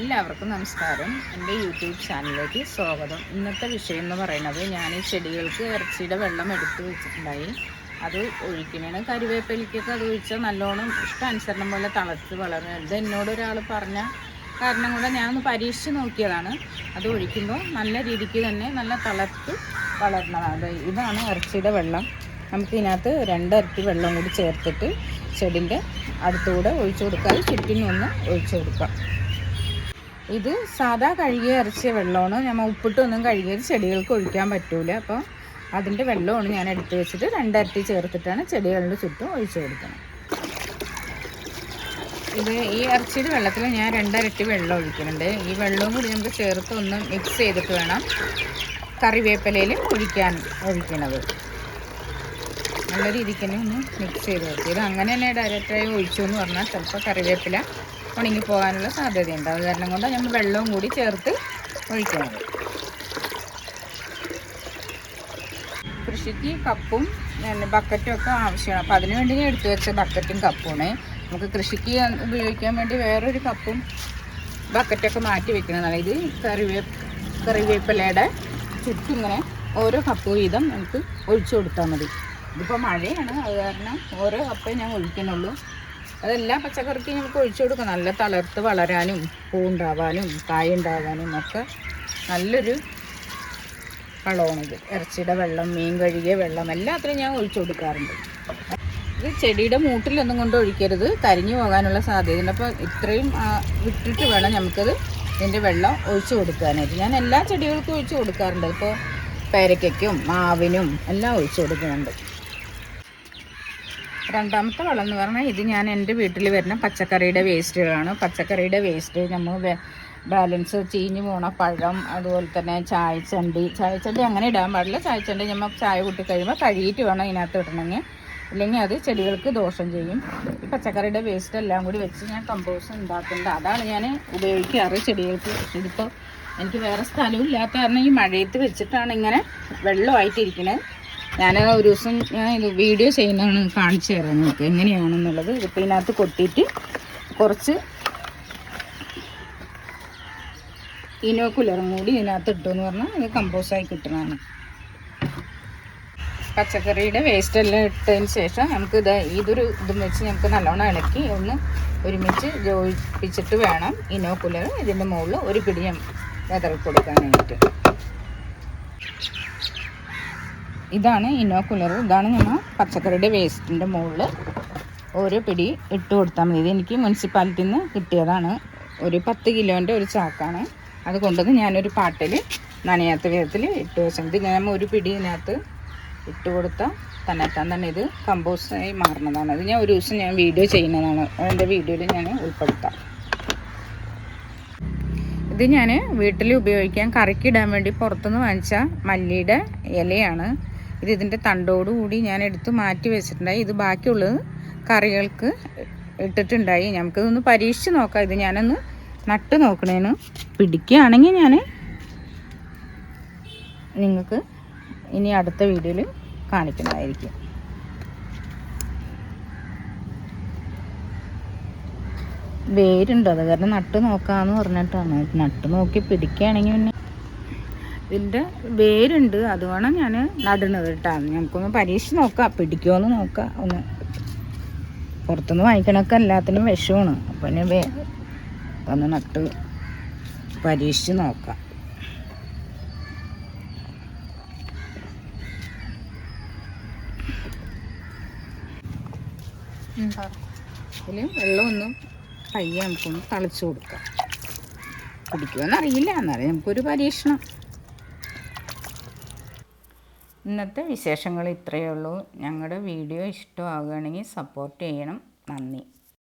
എല്ലാവർക്കും നമസ്കാരം. എൻ്റെ യൂട്യൂബ് ചാനലിലേക്ക് സ്വാഗതം. ഇന്നത്തെ വിഷയം എന്ന് പറയുന്നത്, ഞാൻ ഈ ചെടികൾക്ക് ഇറച്ചിയുടെ വെള്ളം എടുത്ത് വെച്ചിട്ടുണ്ടായി. അത് ഒഴിക്കുന്നതാണ്. കറിവേപ്പിലയ്ക്കൊക്കെ അത് ഒഴിച്ചാൽ നല്ലോണം ഇഷ്ടാനുസരണം പോലെ തളർത്ത് വളരും. ഇത് എന്നോടൊരാൾ പറഞ്ഞ കാരണം കൊണ്ട് ഞാനൊന്ന് പരീക്ഷിച്ച് നോക്കിയതാണ്. അത് ഒഴിക്കുമ്പോൾ നല്ല രീതിക്ക് തന്നെ നല്ല തളർത്ത് വളർന്നതാണ്. ഇതാണ് ഇറച്ചിയുടെ വെള്ളം. നമുക്ക് ഇതിനകത്ത് 2 ഇരട്ടി വെള്ളം കൂടി ചേർത്തിട്ട് ചെടിൻ്റെ അടുത്തുകൂടെ ഒഴിച്ചു കൊടുക്കാതെ ചുറ്റിനൊന്ന് ഒഴിച്ചു കൊടുക്കാം. ഇത് സാധാ കഴുകിയ ഇറച്ചിയ വെള്ളമാണ്. നമ്മൾ ഉപ്പിട്ടൊന്നും കഴുകിയത് ചെടികൾക്ക് ഒഴിക്കാൻ പറ്റൂല. അപ്പോൾ അതിൻ്റെ വെള്ളമാണ് ഞാൻ എടുത്ത് വെച്ചിട്ട് 2 ഇരട്ടി ചേർത്തിട്ടാണ് ചെടികളുടെ ചുറ്റും ഒഴിച്ചു കൊടുക്കണം. ഈ ഇറച്ചിയുടെ വെള്ളത്തിൽ ഞാൻ 2 ഇരട്ടി വെള്ളം ഒഴിക്കുന്നുണ്ട്. ഈ വെള്ളവും കൂടി നമുക്ക് ചേർത്ത് ഒന്ന് മിക്സ് ചെയ്തിട്ട് വേണം കറിവേപ്പിലയിൽ ഒഴിക്കണത്. നല്ല രീതിക്ക് തന്നെ ഒന്ന് മിക്സ് ചെയ്ത് വെക്കും. ഇത് അങ്ങനെ തന്നെ ഡയറക്റ്റായി ഒഴിച്ചു എന്ന് പറഞ്ഞാൽ ചിലപ്പോൾ കറിവേപ്പില ഉണങ്ങിപ്പോകാനുള്ള സാധ്യതയുണ്ട്. അത് കാരണം കൊണ്ട് നമ്മൾ വെള്ളവും കൂടി ചേർത്ത് ഒഴിക്കുന്നത്. കൃഷിക്ക് കപ്പും ബക്കറ്റും ഒക്കെ ആവശ്യമാണ്. അപ്പോൾ അതിന് വേണ്ടി ഞാൻ എടുത്തു വെച്ച ബക്കറ്റും കപ്പുമാണ്. നമുക്ക് കൃഷിക്ക് ഉപയോഗിക്കാൻ വേണ്ടി വേറൊരു കപ്പും ബക്കറ്റൊക്കെ മാറ്റി വെക്കുന്നതാണ്. ഇത് കറിവേപ്പിലയുടെ ചുറ്റും ഇങ്ങനെ ഓരോ കപ്പ് വീതം നമുക്ക് ഒഴിച്ചു കൊടുത്താൽ മതി. ഇതിപ്പോൾ മഴയാണ്, അത് കാരണം ഓരോ കപ്പേ ഞാൻ ഒഴിക്കുന്നുള്ളൂ. അതെല്ലാ പച്ചക്കറിക്കും നമുക്ക് ഒഴിച്ചു കൊടുക്കാം. നല്ല തളർത്ത് വളരാനും പൂവുണ്ടാവാനും കായുണ്ടാവാനും ഒക്കെ നല്ലൊരു വളമാണിത്. ഇറച്ചിയുടെ വെള്ളം, മീൻ കഴുകിയ വെള്ളം എല്ലാത്തിനും ഞാൻ ഒഴിച്ചു കൊടുക്കാറുണ്ട്. ഇത് ചെടിയുടെ മൂട്ടിലൊന്നും കൊണ്ട് ഒഴിക്കരുത്, കരിഞ്ഞു പോകാനുള്ള സാധ്യതയുണ്ട്. അപ്പോൾ ഇത്രയും വിട്ടിട്ട് വേണം നമുക്കത് ഇതിൻ്റെ വെള്ളം ഒഴിച്ചു കൊടുക്കാനായിട്ട്. ഞാൻ എല്ലാ ചെടികൾക്കും ഒഴിച്ചു കൊടുക്കാറുണ്ട്. ഇപ്പോൾ പേരയ്ക്കും മാവിനും എല്ലാം ഒഴിച്ചു കൊടുക്കുന്നുണ്ട്. രണ്ടാമത്തെ വളം എന്ന് പറഞ്ഞാൽ, ഇത് ഞാൻ എൻ്റെ വീട്ടിൽ വരുന്ന പച്ചക്കറിയുടെ വേസ്റ്റുകളാണ്. പച്ചക്കറിയുടെ വേസ്റ്റ് നമ്മൾ ബാലൻസ് ചീഞ്ഞ് പോണ പഴം, അതുപോലെ തന്നെ ചായച്ചണ്ടി അങ്ങനെ ഇടാൻ പാടില്ല. ചായച്ചണ്ടി നമ്മൾ ചായ കൂട്ടി കഴിയുമ്പോൾ കഴുകിയിട്ട് വേണം ഇതിനകത്ത് ഇടണമെങ്കിൽ, ഇല്ലെങ്കിൽ അത് ചെടികൾക്ക് ദോഷം ചെയ്യും. ഈ പച്ചക്കറിയുടെ വേസ്റ്റ് എല്ലാം കൂടി വെച്ച് ഞാൻ കമ്പോസ്റ്റ് ഉണ്ടാക്കുന്നുണ്ട്. അതാണ് ഞാൻ ഉപയോഗിക്കാറ് ചെടികൾക്ക്. ഇതിപ്പോൾ എനിക്ക് വേറെ സ്ഥലവും ഇല്ലാത്ത കാരണം ഈ മഴയത്ത് വെച്ചിട്ടാണ് ഇങ്ങനെ വെള്ളമായിട്ടിരിക്കുന്നത്. ഞാൻ ഒരു ദിവസം ഇത് വീഡിയോ ചെയ്യുന്നതാണ് കാണിച്ചു തരാം നിങ്ങൾക്ക് എങ്ങനെയാണെന്നുള്ളത്. ഇതിപ്പോൾ ഇതിനകത്ത് കൊട്ടിയിട്ട് കുറച്ച് ഇനോക്കുലറും കൂടി ഇതിനകത്ത് ഇട്ടുമെന്ന് പറഞ്ഞാൽ ഇത് കമ്പോസ്റ്റായി കിട്ടുന്നതാണ്. പച്ചക്കറിയുടെ വേസ്റ്റ് എല്ലാം ഇട്ടതിന് ശേഷം നമുക്ക് ഇതും വെച്ച് നമുക്ക് നല്ലോണം ഇളക്കി ഒന്ന് ഒരുമിച്ച് യോജിപ്പിച്ചിട്ട് വേണം ഇനോക്കുലർ ഇതിൻ്റെ മുകളിൽ ഒരു പിടി വിതറി കൊടുക്കാനായിട്ട്. ഇതാണ് ഇനോക്കുലർ. ഇതാണ് നമ്മൾ പച്ചക്കറിയുടെ വേസ്റ്റിൻ്റെ മുകളിൽ ഓരോ പിടി ഇട്ട് കൊടുത്താൽ മതി. ഇതെനിക്ക് മുനിസിപ്പാലിറ്റിയിൽ നിന്ന് കിട്ടിയതാണ്. ഒരു 10 കിലോൻ്റെ ഒരു ചാക്കാണ്. അത് കൊണ്ടുവന്ന് ഞാനൊരു പാട്ടിൽ നനയാത്ത വിധത്തിൽ ഇട്ട് വെച്ചത്. ഇത് ഞാൻ ഒരു പിടി ഇതിനകത്ത് ഇട്ട് കൊടുത്താൽ തന്നെ ഇത് കമ്പോസ്റ്റായി മാറുന്നതാണ്. അത് ഞാൻ ഒരു ദിവസം വീഡിയോ ചെയ്യുന്നതാണ്. അതിൻ്റെ വീഡിയോയിൽ ഞാൻ ഉൾപ്പെടുത്താം. ഇത് ഞാൻ വീട്ടിൽ ഉപയോഗിക്കാൻ കറിക്കിടാൻ വേണ്ടി പുറത്തുനിന്ന് വാങ്ങിച്ച മല്ലിയുടെ ഇലയാണ്. ഇതിൻ്റെ തണ്ടോടുകൂടി ഞാൻ എടുത്ത് മാറ്റി വെച്ചിട്ടുണ്ടായി. ഇത് ബാക്കിയുള്ളത് കറികൾക്ക് ഇട്ടിട്ടുണ്ടായി. നമുക്കിതൊന്ന് പരീക്ഷിച്ച് നോക്കാം. ഇത് ഞാനൊന്ന് നട്ട് നോക്കണേന് പിടിക്കുകയാണെങ്കിൽ ഞാൻ നിങ്ങൾക്ക് ഇനി അടുത്ത വീഡിയോയിൽ കാണിക്കുന്നതായിരിക്കും. വേരുണ്ട്, അത് കാരണം നട്ട് നോക്കാമെന്ന് പറഞ്ഞിട്ടാണ്. നട്ട് നോക്കി പിടിക്കുകയാണെങ്കിൽ പിന്നെ ഇതിൻ്റെ വേരുണ്ട്, അത് വേണം ഞാൻ നടുന്നത് കേട്ടോ. നമുക്കൊന്ന് പരീക്ഷിച്ച് നോക്കാം, പിടിക്കുമോയെന്ന് നോക്കാം. ഒന്ന് പുറത്തുനിന്ന് വാങ്ങിക്കണൊക്കെ എല്ലാത്തിനും വിഷമാണ്. അപ്പോൾ പിന്നെ ഒന്ന് നട്ട് പരീക്ഷിച്ച് നോക്കാം. ഇതിൽ വെള്ളമൊന്നും പയ്യെ നമുക്കൊന്ന് തളിച്ചു കൊടുക്കാം. പിടിക്കുമെന്നറിയില്ല, എന്നാലും നമുക്കൊരു പരീക്ഷണം. ഇന്നത്തെ വിശേഷങ്ങൾ ഇത്രയേ ഉള്ളൂ. ഞങ്ങളുടെ വീഡിയോ ഇഷ്ടമാകുകയാണെങ്കിൽ സപ്പോർട്ട് ചെയ്യണം. നന്ദി.